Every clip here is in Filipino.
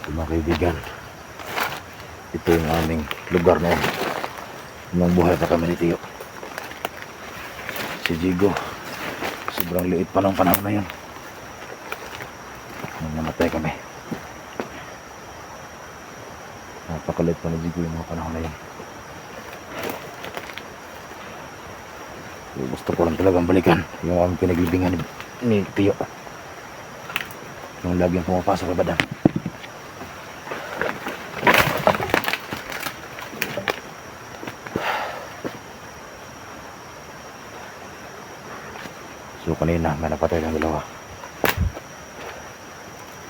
Mga kaibigan, ito yung aming lugar noon nung buhay pa kami ni Tiyo. Si Jigo, sobrang liit pa ng panahon na yun nung namatay kami. Napakaliit pa ni Jigo yung mga panahon na yun. Gusto ko lang talagang balikan yung aming pinaglibingan ni Tiyo nung laging pumapasok sa badan. So kanina may napatay ng dalawa.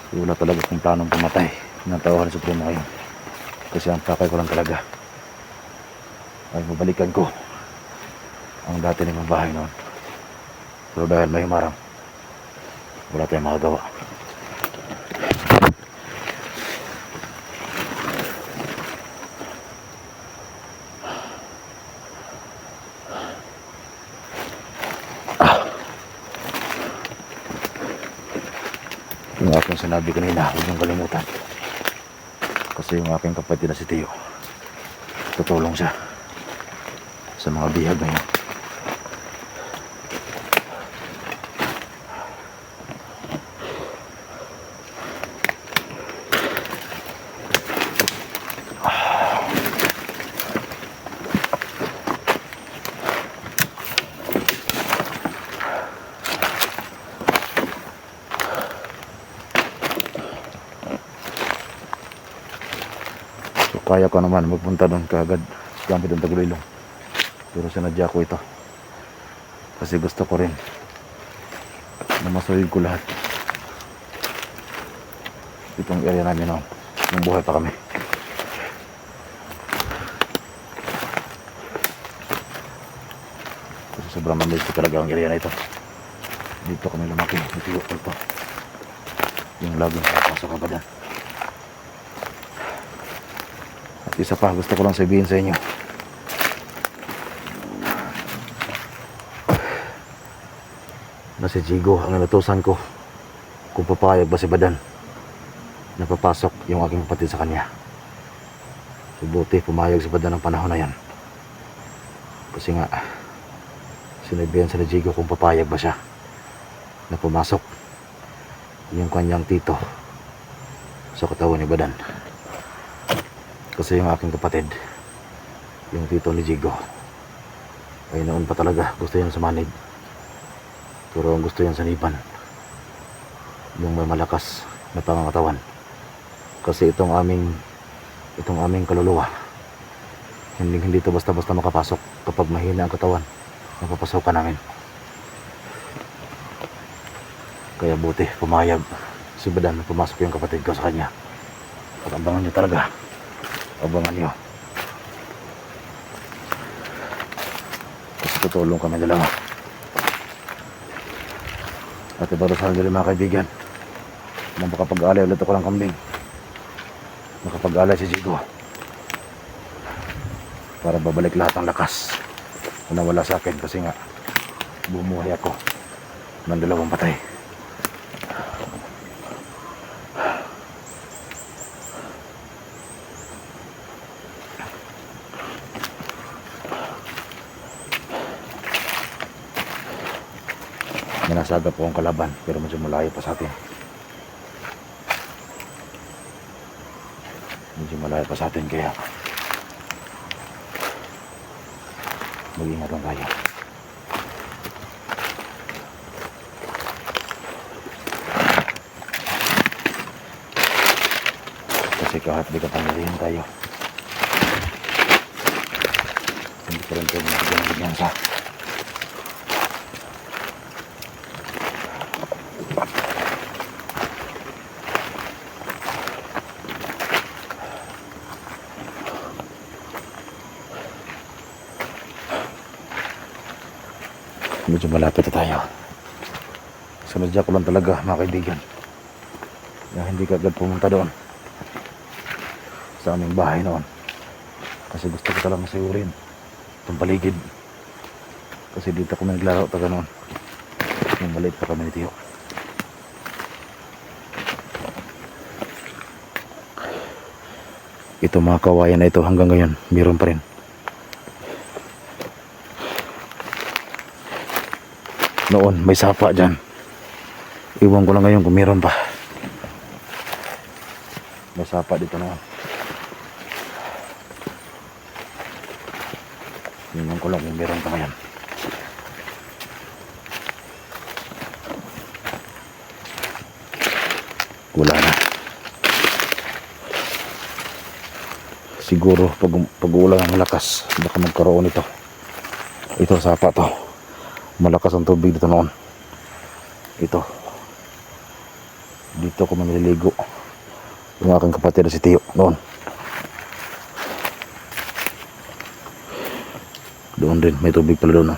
So wala talaga kung planong pumatay. Natawahan sa Supremo ngayon. Kasi ang pakay ko lang talaga ay mabalikan ko ang dati ng bahay noon. Pero dahil may humarang, wala tayong magagawa. Yung aking sinabi kanina, huwag niyong kalimutan. Kasi yung aking kapatid na si Tiyo, tutulong siya sa mga bihag na yun. Kaya ko naman magpunta doon kaagad gamit ang Tagulilong, pero sinadya ko ito kasi gusto ko rin na masuhig ko lahat itong area namin noon nung buhay pa kami. Kasi sobrang mamilis ko talaga ang area na ito. Dito kami lumaki, ito yung laging nakapasok ka ba dyan. Isa pa gusto ko lang sabihin sa inyo, na si Jigo ang inutusan ko kung papayag ba si Badan na papasok yung aking kapatid sa kanya. Subuti pumayag si Badan ng panahon na yan, kasi nga sinabihan sa Jigo kung papayag ba siya na pumasok yung kanyang tito sa katawan ni Badan. Kasi yung aking kapatid, yung tito ni Jigo, ay noon pa talaga gusto yan sa manid. Pero ang gusto yan sa nipan, yung may malakas na pangangatawan. Kasi itong aming kaluluwa, hindi ito basta-basta makapasok. Kapag mahina ang katawan, mapapasokan namin. Kaya buti pumayag si Badan na pumasok yung kapatid ko sa kanya. At abangan nyo talaga, abangan nyo, kasi tutulong kami dalawa. At ibarasal nyo rin mga kaibigan na makapag-alay ulit ako ng kambing, makapag-alay si Jigo, para babalik lahat ng lakas na nawala sa akin. Kasi nga bumuhay ako ng dalawang patay. Nasaga po ang kalaban, pero medyo malayo pa sa atin. Medyo malayo pa sa atin, kaya mag-ingat lang tayo. Kasi kahit di kapangyarihan tayo, hindi pa rin tayo bigyan sa medyo malapit na tayo. Sinadya ko lang talaga mga kaibigan na hindi ka agad pumunta doon sa aming bahay noon, kasi gusto ko talagang sayurin itong paligid. Kasi dito kami naglaro taga noon nung maliit pa kami ni Tiyo. Ito mga kawayan na ito hanggang ngayon meron pa rin. Noon may sapa dyan. Iwan ko lang ngayon kung meron pa. May sapa dito noon. Iwan ko lang kung meron pa ngayon. Wala na. Siguro pag ulan ang malakas baka magkaroon ito. Ito sapa to. Malakas ang tubig dito noon. Ito. Dito ko manliligo. Yung aking kapatid na si Tiyo noon. Doon din may tubig pala doon.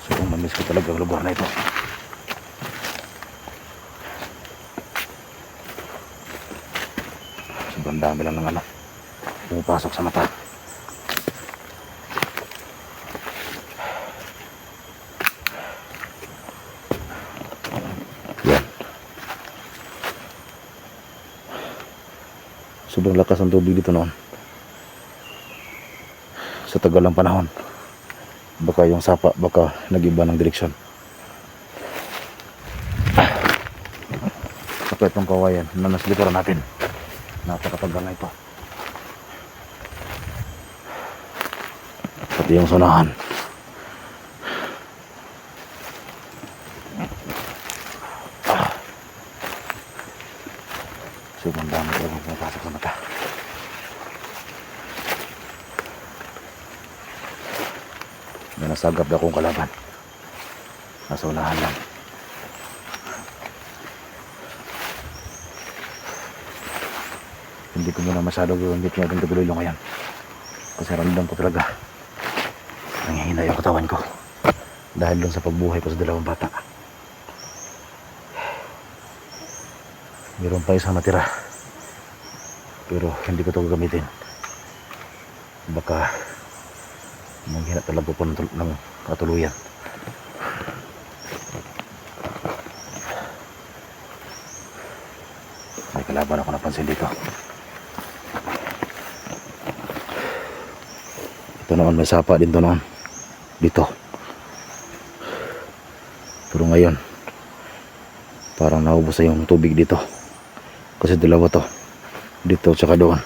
So mamiss ko talaga ang lugar na ito. Sobrang dami lang ng pumapasok sa mata. Yan. Sobrang lakas ng tubig dito noon. Sa tagal ng panahon. Baka yung sapa, baka nag-iba ng direksyon. Saka itong kawayan na nasa likuran natin. Napakatagal na ito. Pati yung sunahan. Sobrang dami talagang pumapasok sa mata. May nasagap na akong kalaban. Nasa unahan lang. Hindi ko muna masyado hindi ko natin tuloy ngayon. Kasi random ko talaga. Nanghihina yung katawan ko. Dahil dun sa pagbuhay ko sa dalawang bata. Meron pa isang natira. Pero hindi ko ito gagamitin. Baka manghina talaga po ng katuluyan. May kalaban ako napansin dito. Ito noon may sapa din to noon. Dito. Pero ngayon parang naubos na yung tubig dito. Kasi dalawa to. Dito tsaka doon.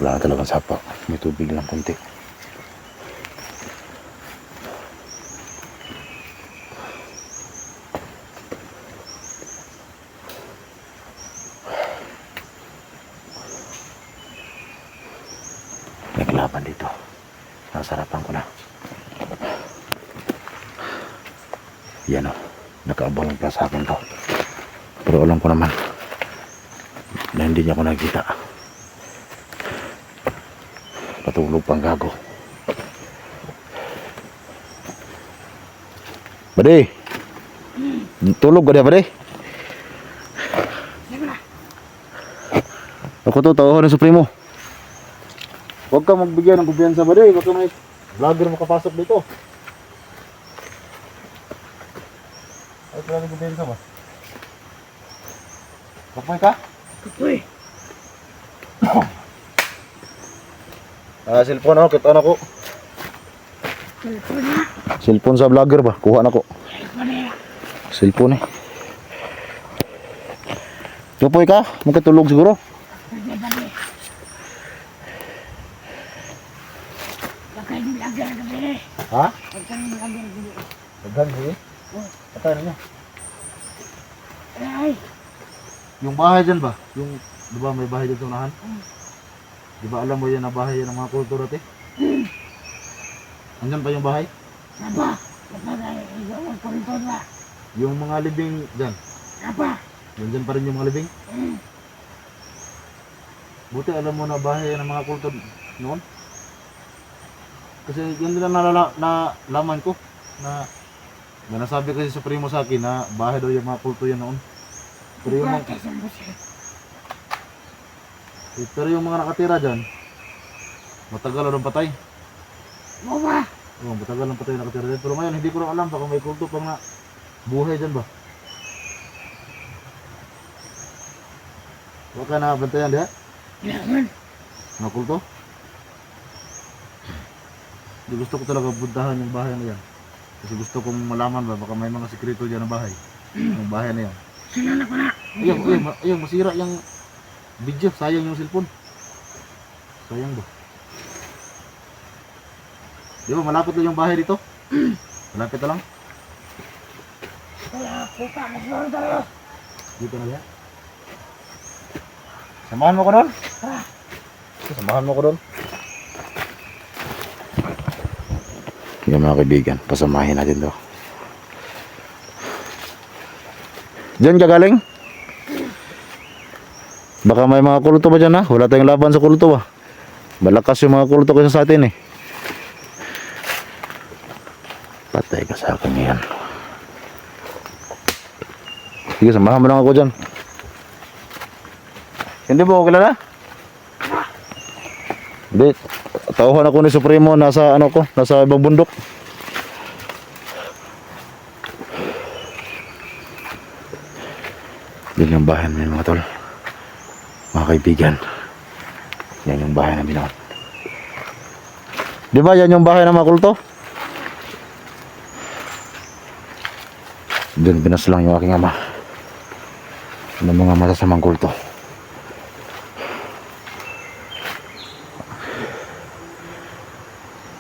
Wala na talagang sapa. May tubig lang konti. May kalaban dito. Nasarapan ko na. Yan o. Nakaabang pa sa akin to. Pero alam ko naman na hindi niya ako nakita. Patulog pang gago. Bade. Tulog ka dia, Bade. Ako to, tauhan ng supremo. Huwag kang magbigyan ng kumpiyansa, Bade. Baka may vlogger makapasok dito. Ay, pala ng kumpiyansa ba? Kapoy ka? Kapoy. Cellphone ako, kita na ko. Telepon na. Cellphone sa vlogger ba? Kuha na ko. Telepon na. Cellphone eh. Kapoy ka? Magkatulog siguro? Bade, bade. Bakay yung lagar na bade. Ha? Bakay yung lagar na bade. Daghan eh. Patay na niya. Ay. Yung bahay dyan ba? Yung, di ba may bahay dyan sa unahan? Di ba alam mo yan na bahay yan ng mga kultura te? Andyan pa yung bahay? Napa. Kapagay. Ikaw ang kultor na. Yung mga libing dyan? Napa. Nandyan pa rin yung mga libing? Buti alam mo na bahay yan ng mga kultura noon? Kasi yun din ang nalaman ko na May nasabi kasi sa primo sa akin na bahay daw yung mga kulto yan noon. Pero yung, Bata sa busi. pero yung mga nakatira dyan, matagal na patay. Mo ba? Oo, matagal na patay nakatira dyan. Pero ngayon, hindi ko lang alam baka may kulto pang na buhay dyan ba? Huwag ka nakabantayan diha? Naman. Mga kulto? Di gusto ko talaga puntahan yung bahay na yan. Kasi gusto kong malaman ba, baka may mga sekreto dyan na bahay. Yung bahay na yan. Sinanak ko na. Ayun, masira yung video. Sayang yung cellphone. Sayang ba? Di ba, malapit lang yung bahay dito? Malapit na lang. Kaya puta, magsusunod tayo. Dito na yan. Samahan mo ko doon? Samahan mo ko doon. Yung mga kaibigan, pasamahin natin to. Diyan ka galing? Baka may mga kulto ba dyan ha? Wala tayong laban sa kulto ba? Malakas yung mga kulto kasi sa atin eh. Patay ka sa akin yan. Sige, samahan mo lang ako dyan. Hindi ba ako kilala? Hindi. Tauhan ako ni Supremo nasa ano ko, nasa ibang bundok. Yan yung bahay namin mga tol. Mga kaibigan. Yan yung bahay namin naman. Di ba yan yung bahay ng mga kulto? Doon pinaslang yung aking ama ng mga masasamang kulto.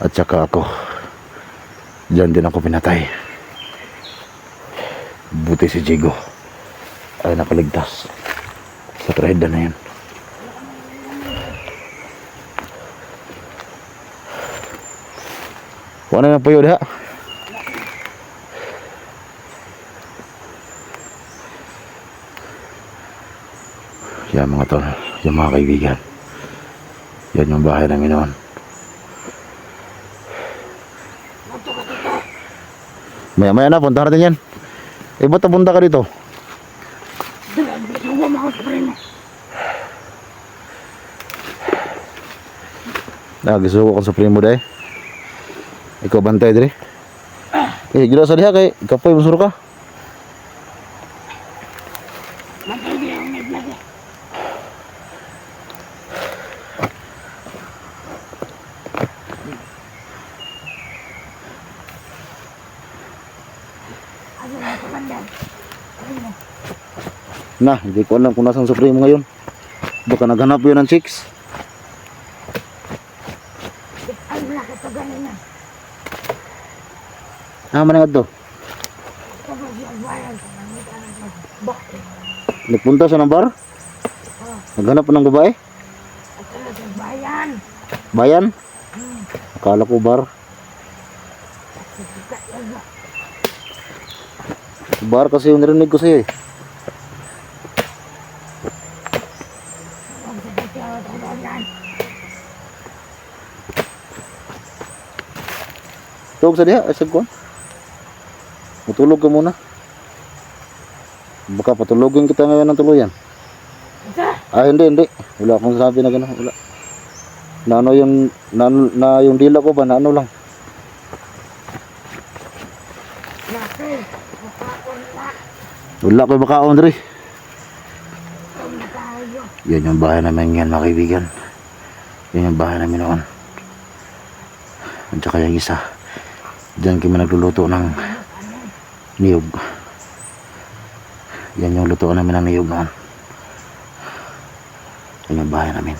At saka ako, diyan din ako pinatay. Buti si Jigo ay nakaligtas sa traheda na yan. Wala na po yun ha. Yan mga tol, yung mga kaibigan. Yan yung bahay namin noon. Maya na, punta natin yan. Eh, ba't punta ka dito? Dalawa mo ako sa primo. Nagisuko ko sa primo dahi. Ikaw bantay diri. Eh, gila sa diha kay kapoy masuro ka. Matay di ako nag-vlog eh. Ano na kapandan? Primo. Na, hindi ko alam kung nasang Supremo ngayon. Baka naghanap yun ng chicks. Ay, wala ka ito ganun na. Manangad to. Kapag yung bayan, kamamit ang bakit. Nagpunta sa ng bar? Naghanap ng babae? At saka sa bayan. Bayan? Akala ko bar. Sisika yan ba? Bar kasi yung narinig ko sa'yo eh. Huwag sa katiyawa sa bayan. Tuwag sa diha, ay sagkuhan. Matulog ka muna. Baka patulogin kita ngayon ng tuluyan. Isa? Hindi. Wala akong sabi na gano'n. Wala. Na ano yung, na yung dila ko ba, na ano lang. Laki. Mukhaon na. Wala ko bakaon diri. Ito na tayo. Yan yung bahay namin yan mga kaibigan. Yan yung bahay namin noon. At saka yung isa. Diyan kami nagluluto ng niyog. Yan yung lutoan namin ng niyog noon. Yan yung bahay namin.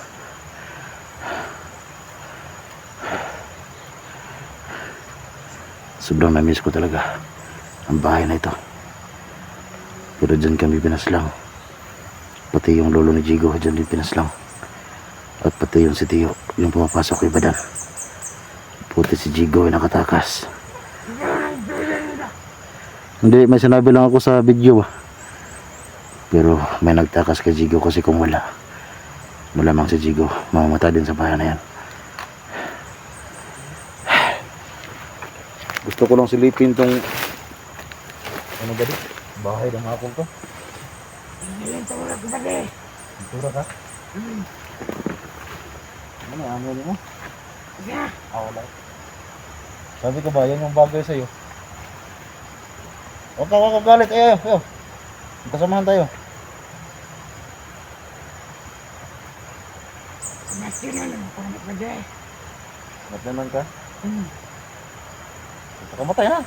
Sobrang na-miss ko talaga ang bahay na ito. Pero dyan kami pinaslang. Pati yung lolo ni Jigo dyan din pinaslang. At pati yung si Tio, yung pumapasok kay Badan. Puti si Jigo ay nakatakas. Hindi, may sinabi lang ako sa video. Pero may nagtakas kay Jigo kasi kung wala, malamang si Jigo mamamatay din sa bahay na yan. Gusto ko lang silipin tong Ano ba di? Bahay ng hapon ko. Hindi yung tulog ba di? Tura ka? Ano ang ano mo? Siya. Wala. Sabi ko ba, yan yung bagay sa'yo. Huwag ka galit. Ayo. Kasamahan tayo. Masih na lang ako na ba di? Ba't naman ka? Pagkakamatay na.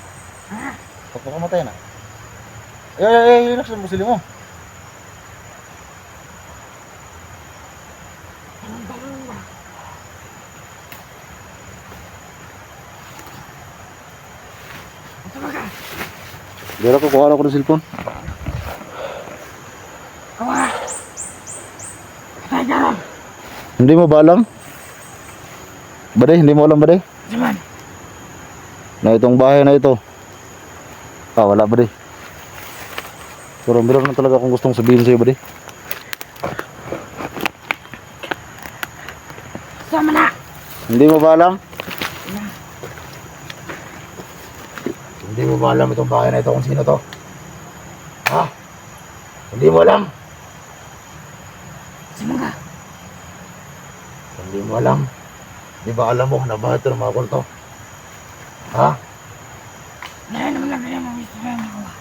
Ha? Pagkakamatay na. Ay, relax lang busili mo. Anong tanong ba? Ito ba ka? Dira ko kuha ko ng cellphone. Kawa! Katay ka ron! Hindi mo ba alam? Baday, hindi mo alam baday? Saman! Na itong bahay na ito. Wala baday. Pero meron na talaga akong gustong sabihin sa'yo baday. Sama na! Hindi mo ba alam? Na! Hindi mo ba alam itong bahay na ito kung sino to? Ha? Hindi mo alam? Sama ka! Hindi mo alam? Di ba alam mo na bahay ito ng mga kulto? Ha? Dahil naman lang kaya mga gusto na kawa.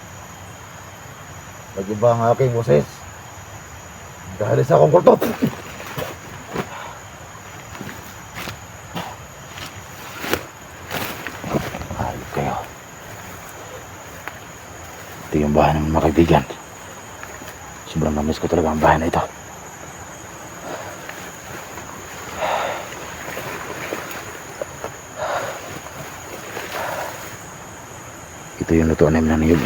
Nag-iba ang aking boses. Dahil sa akong kulto. Ayop kayo. Ito yung bahay ng mga kaibigan. Sobrang namiss ko talaga ang bahay na ito. Ito yung lutuan namin ng niyog.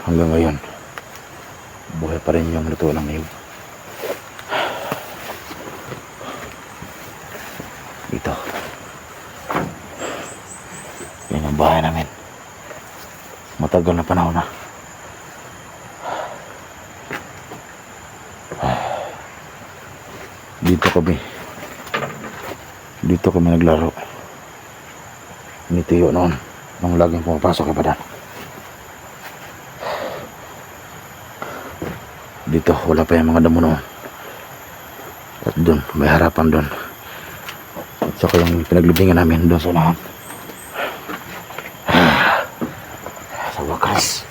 Hanggang ngayon, buhay pa rin yung lutuan ng niyog. Ito. Yan ang bahay namin. Matagal na panahon na. Dito kami naglaro ni Tiyo noon nung laging pumapasok kay Badan. Dito wala pa yung mga damo noon. At doon may harapan doon. At saka yung pinaglibingan namin doon sa unahan. Sa wakas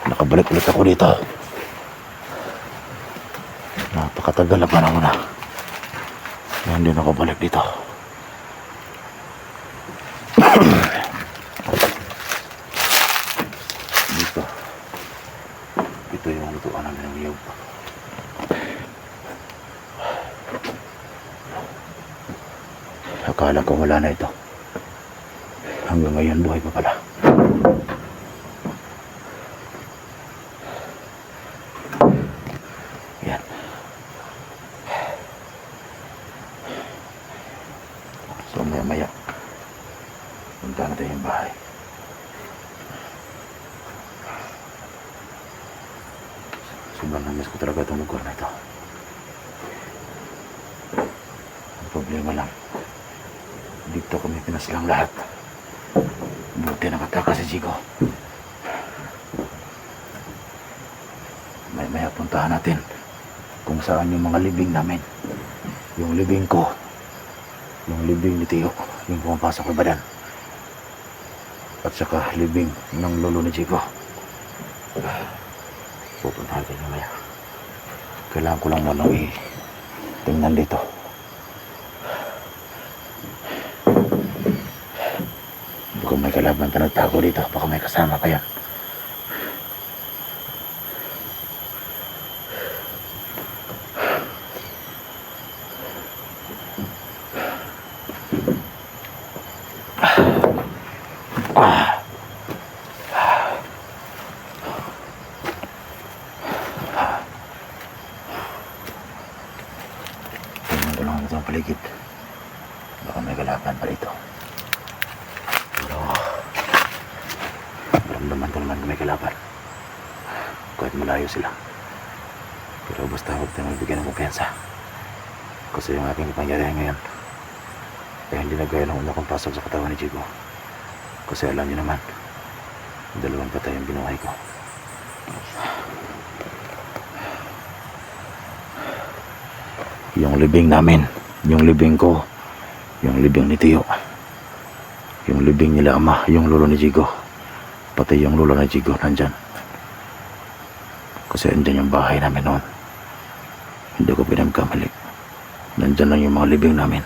nakabalik ulit ako dito. Napakatagal na panahon na hindi na ako balik dito. Dito. Ito yung lutuan namin ng niyog. Akala ko wala na ito. Hanggang ngayon buhay pa pala. Yan. So maya punta natin yung bahay. Sobrang namiss ko talaga itong lugar na ito. Ang problema lang, dito kami pinaslang lahat. Buti nakataka si Chico. Maya puntahan natin kung saan yung mga libing namin. Yung libing ko, yung libing ni Tiyo, yung pumapasok kay Badan, at saka libing ng lolo ni Chico. Pupuntahan tayo maya. Kailangan ko lang muna tingnan dito. Baka may kalaban pa nagtago dito. Baka may kasama pa yan. Tingnan ko lang ito ang paligid. Baka may kalaban pa dito. Pero ramdaman ko naman may kalaban. Kahit malayo sila. Pero basta huwag tayo magbigay ng kumpiyansa. Kasi yung aking pangyarihan ngayon ay hindi na gaya ng una kong pasok sa katawan ni Jigo. Kasi alam niyo naman, 2 patay ang binuhay ko. Yung libing namin, yung libing ko, yung libing ni Tiyo, yung libing nila ama, yung lolo ni Jigo, pati yung lolo ni Jigo nandyan. Kasi andyan yung bahay namin noon. Hindi ko pinagkamali. Nandyan lang yung mga libing namin.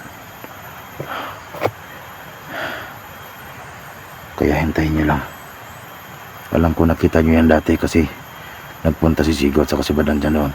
Kaya hintayin nyo lang. Alam ko nakita nyo yan dati kasi nagpunta si Jigo at saka si Badan dyan noon.